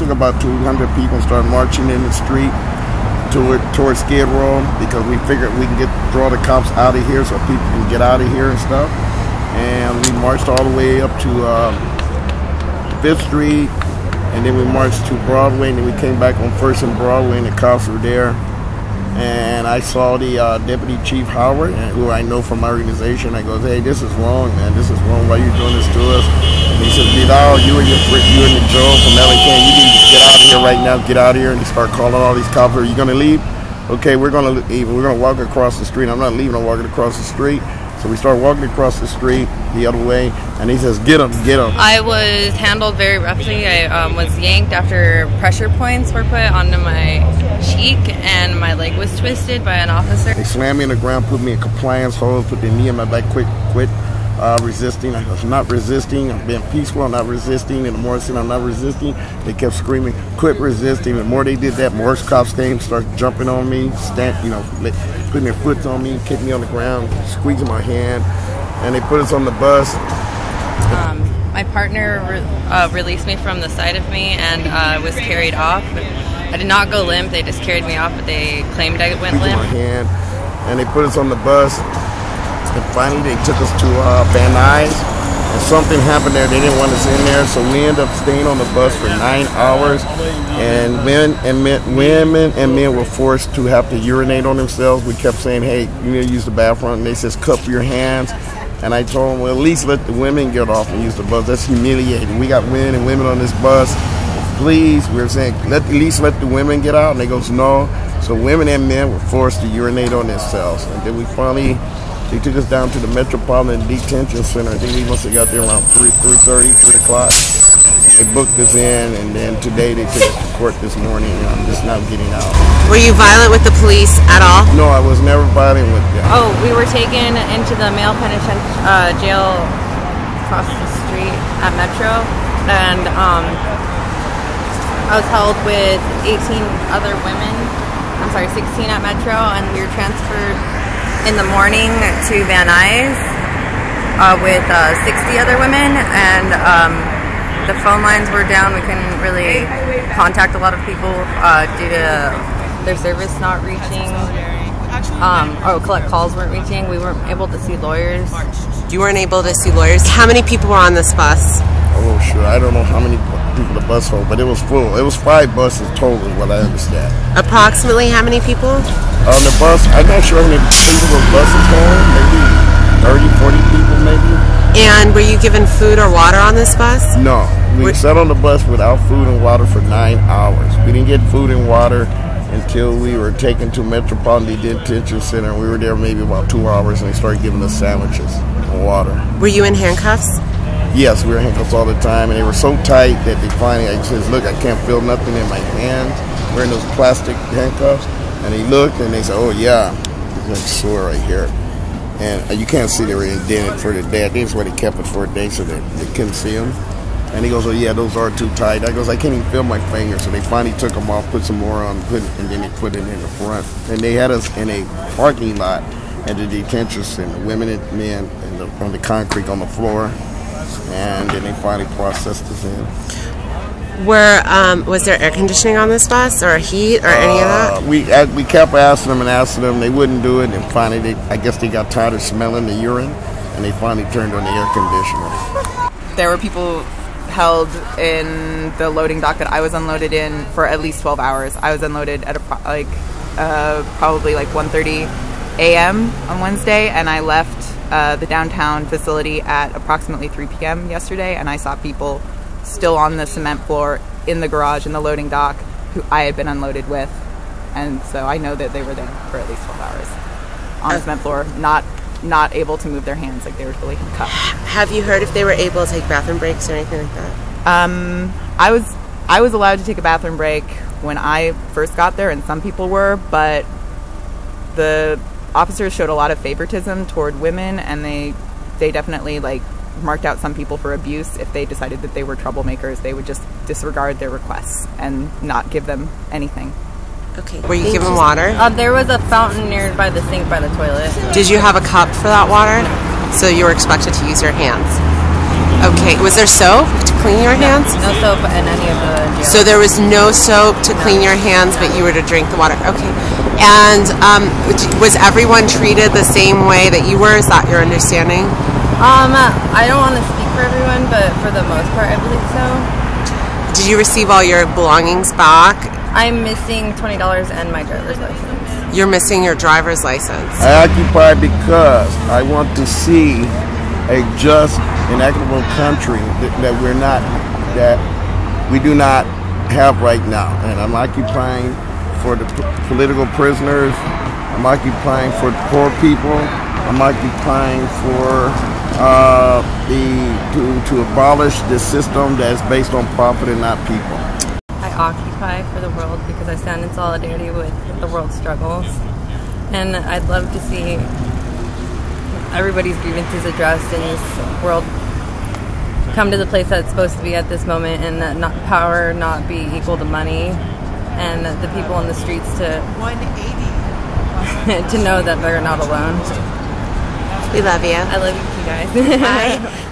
took about 200 people and started marching in the street towards Skid Row, because we figured we can draw the cops out of here so people can get out of here and stuff. And we marched all the way up to 5th Street, and then we marched to Broadway, and then we came back on 1st and Broadway, and the cops were there. And I saw the Deputy Chief Howard, who I know from my organization. I goes, hey, this is wrong, man. This is wrong. Why are you doing this to us? And he says, Vidal, you and the Joe from LAPD, you need to get out of here right now. Get out of here. And he started calling all these cops. Are you going to leave? Okay, we're going to leave. We're going to walk across the street. I'm not leaving. I'm walking across the street. So we start walking across the street the other way, and he says, get him, get him. I was handled very roughly. I was yanked after pressure points were put onto my cheek, and my leg was twisted by an officer. They slammed me on the ground, put me in compliance hold, put their knee in my back, quit resisting. I was not resisting. I'm being peaceful. I'm not resisting. And the more I said I'm not resisting, they kept screaming, quit resisting. The more they did that, more cops came, started jumping on me, putting their foot on me, kicking me on the ground, squeezing my hand, and they put us on the bus. My partner released me from the side of me and was carried off. I did not go limp. They just carried me off, but they claimed I went limp. My hand, and they put us on the bus. And finally, they took us to Van Nuys, and something happened there. They didn't want us in there, so we ended up staying on the bus for 9 hours. And women and men were forced to have to urinate on themselves. We kept saying, "Hey, you need to use the bathroom." And they says, "Cup your hands." And I told them, "Well, at least let the women get off and use the bus. That's humiliating. We got men and women on this bus. Please," we were saying, at least let the women get out." And they goes, "No." So women and men were forced to urinate on themselves. And then they took us down to the Metropolitan Detention Center. I think we must have got there around 3:30, 3 o'clock. And they booked us in, and then today they took us to court this morning, and I'm just now getting out. Were you violent with the police at all? No, I was never violent with them. Oh, we were taken into the male penitentiary jail across the street at Metro, and I was held with 16 at Metro, and we were transferred in the morning to Van Nuys with 60 other women, and the phone lines were down. We couldn't really contact a lot of people due to their service not reaching, collect calls weren't reaching. We weren't able to see lawyers. You weren't able to see lawyers? How many people were on this bus? Oh, sure. I don't know how many people the bus hold, but it was full. It was 5 buses total, is what I understand. Approximately how many people? On the bus, I'm not sure how many people the buses hold. Maybe 30, 40 people, maybe. And were you given food or water on this bus? No. We sat on the bus without food and water for 9 hours. We didn't get food and water until we were taken to Metropolitan Detention Center. We were there maybe about 2 hours, and they started giving us sandwiches and water. Were you in handcuffs? Yes, we were handcuffs all the time, and they were so tight that they finally, I said, look, I can't feel nothing in my hands. Wearing those plastic handcuffs, and they looked, and they said, oh yeah, it's like sore right here. And you can't see they were indented for the day. I think that's why they kept it for a day, so that they couldn't see them. And he goes, oh yeah, those are too tight. I goes, I can't even feel my fingers. So they finally took them off, put some more on, and then they put it in the front. And they had us in a parking lot at the detention center, women and men, on the concrete on the floor. And then they finally processed us in. Was there air conditioning on this bus, or heat, or any of that? We kept asking them. They wouldn't do it. And finally, I guess they got tired of smelling the urine, and they finally turned on the air conditioner. There were people held in the loading dock that I was unloaded in for at least 12 hours. I was unloaded at probably 1:30 a.m. on Wednesday, and I left the downtown facility at approximately 3 p.m. yesterday, and I saw people still on the cement floor in the garage in the loading dock who I had been unloaded with, and so I know that they were there for at least 12 hours on the cement floor, not able to move their hands, like they were fully handcuffed. Have you heard if they were able to take bathroom breaks or anything like that? I was allowed to take a bathroom break when I first got there, and some people were, but the officers showed a lot of favoritism toward women, and they definitely marked out some people for abuse. If they decided that they were troublemakers, they would just disregard their requests and not give them anything. Okay. Were you given water? There was a fountain nearby the sink by the toilet. Did you have a cup for that water? So you were expected to use your hands. Okay. Was there soap? clean your hands? No soap in any of the jails. So there was no soap to clean your hands, but you were to drink the water. Okay. And was everyone treated the same way that you were? Is that your understanding? I don't want to speak for everyone, but for the most part, I believe so. Did you receive all your belongings back? I'm missing $20 and my driver's license. You're missing your driver's license. I occupy because I want to see a just and equitable country that we do not have right now. And I'm occupying for the political prisoners. I'm occupying for poor people. I'm occupying for to abolish this system that's based on profit and not people. I occupy for the world because I stand in solidarity with the world's struggles, and I'd love to see everybody's grievances addressed in this world come to the place that it's supposed to be at this moment, and that power not be equal to money, and the people in the streets to to know that they're not alone. We love you. I love you guys. Bye.